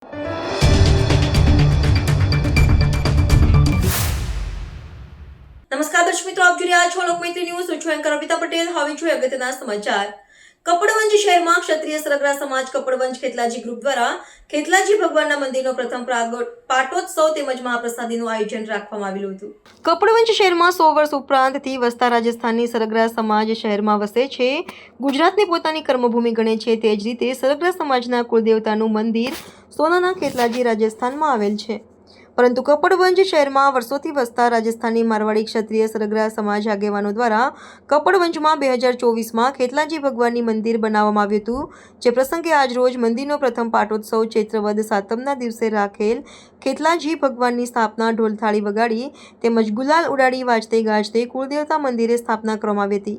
નમસ્કાર દર્શક મિત્રો, આપ જોઈ રહ્યા છો લોકમૈત્રી ન્યૂઝ. હું છું એન્કર અર્પિતા પટેલ. હવે જોઈએ અગત્યના સમાચાર. કપડવંજ શહેરમાં ક્ષત્રિય સરગરા સમાજ કપડવંજ ખેતલાજી ગ્રુપ દ્વારા ખેતલાજી ભગવાનના મંદિરનો પ્રથમ પાટોત્સવ તેમજ મહાપ્રસાદીનું આયોજન રાખવામાં આવેલું હતું. કપડવંજ શહેરમાં 100 વર્ષ ઉપરાંતથી વસતા રાજસ્થાનની સરગરા સમાજ શહેરમાં વસે છે. ગુજરાતને પોતાની કર્મભૂમિ ગણે છે. તે જ રીતે સરગરા સમાજના કુળદેવતાનું મંદિર સોનાના ખેતલાજી રાજસ્થાનમાં આવેલ છે. પરંતુ કપડવંજ શહેરમાં વર્ષોથી વસતા રાજસ્થાની મારવાડી ક્ષત્રિય સરગરા સમાજ આગેવાનો દ્વારા કપડવંજમાં 2024માં ખેતલાજી ભગવાનની મંદિર બનાવવામાં આવ્યું હતું. જે પ્રસંગે આજરોજ મંદિરનો પ્રથમ પાટોત્સવ ચૈત્ર વદ સાતમના દિવસે રાખેલ ખેતલાજી ભગવાનની સ્થાપના ઢોલથાળી વગાડી તેમજ ગુલાલ ઉડાડી વાજતે ગાજતે કુળદેવતા મંદિરે સ્થાપના કરવામાં આવી હતી.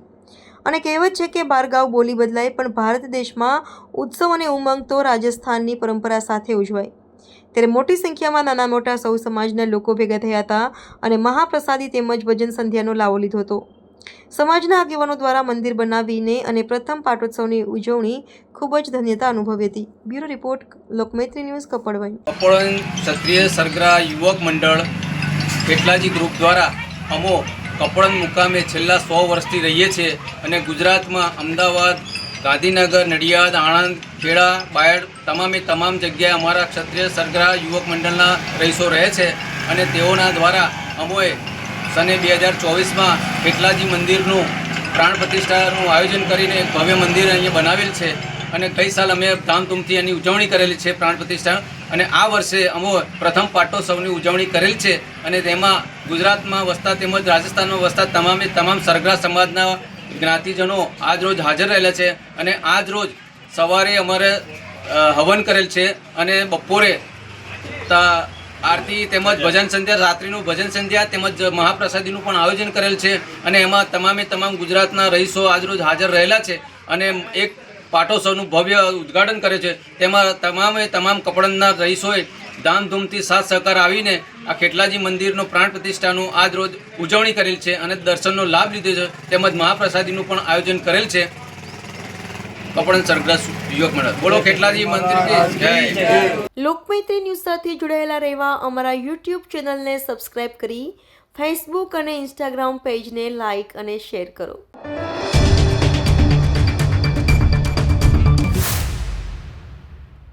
અને કહેવત છે કે બારગાવ બોલી બદલાય પણ ભારત દેશમાં ઉત્સવ અને ઉમંગ તો રાજસ્થાનની પરંપરા સાથે ઉજવાય. ત્યારે મોટી સંખ્યામાં નાના મોટા સૌ સમાજના લોકો ભેગા થયા હતા અને મહાપ્રસાદી તેમજ ભજન સંધ્યાનો લાવો લીધો હતો. સમાજના આગેવાનો દ્વારા મંદિર બનાવીને અને પ્રથમ પાટોત્સવની ઉજવણી ખૂબ જ ધન્યતા અનુભવી હતી. Bureau report, Lokmaitri news, Kapadvanj. Kapadvanj ક્ષત્રિય સરગરા યુવક મંડળ ખેતલાજી ગ્રુપ દ્વારા અમો કપડવંજ મુકામે છેલ્લા 100 વર્ષથી રહીએ છીએ અને ગુજરાતમાં અમદાવાદ, ગાંધીનગર, નડિયાદ, આણંદ, ખેડા, બાયડ તમામ જગ્યાએ અમારા ક્ષત્રિય સરગરા યુવક મંડળના રહીશો રહે છે અને તેઓના દ્વારા અમોએ સને 2024માં ખેતલાજી મંદિરનું પ્રાણ પ્રતિષ્ઠાનું આયોજન કરીને એક ભવ્ય મંદિર અહીંયા બનાવેલ છે અને ગઈ સાલ અમે ધામધૂમથી એની ઉજવણી કરેલી છે પ્રાણ પ્રતિષ્ઠા, અને આ વર્ષે અમો પ્રથમ પાટોત્સવની ઉજવણી કરેલ છે અને તેમાં ગુજરાતમાં વસતા તેમજ રાજસ્થાનમાં વસતા તમામ સરગરા સમાજના જ્ઞાતિજનો આજ રોજ હાજર રહેલા છે અને આજ રોજ સવારે અમારે હવન કરેલ છે અને બપોરે આરતી તેમજ ભજન સંધ્યા, રાત્રિનું ભજન સંધ્યા તેમજ મહાપ્રસાદીનું પણ આયોજન કરેલ છે અને એમાં તમામ ગુજરાતના રહીશો આજ રોજ હાજર રહેલા છે અને એક પાટોત્સવનું ભવ્ય ઉદ્ઘાટન કરે છે. તેમાં તમામ કપડવંજના રહીશોએ ધામધૂમથી સાથ સહકાર આવીને આ ખેતલાજી મંદિરનો પ્રાણ પ્રતિષ્ઠાનું આજ રોજ ઉજવણી કરેલ છે અને દર્શનનો લાભ લીધો છે તેમજ મહાપ્રસાદીનું પણ આયોજન કરેલ છે. કપડવંજ સરગરા યુવક મંડળ, બોલો ખેતલાજી મંદિર જય. લોકમૈત્રી ન્યૂઝ સાથે જોડાયેલા રહેવા અમારા યુટ્યુબ ચેનલને સબસ્ક્રાઇબ કરી ફેસબુક અને ઇન્સ્ટાગ્રામ પેજને લાઇક અને શેર કરો.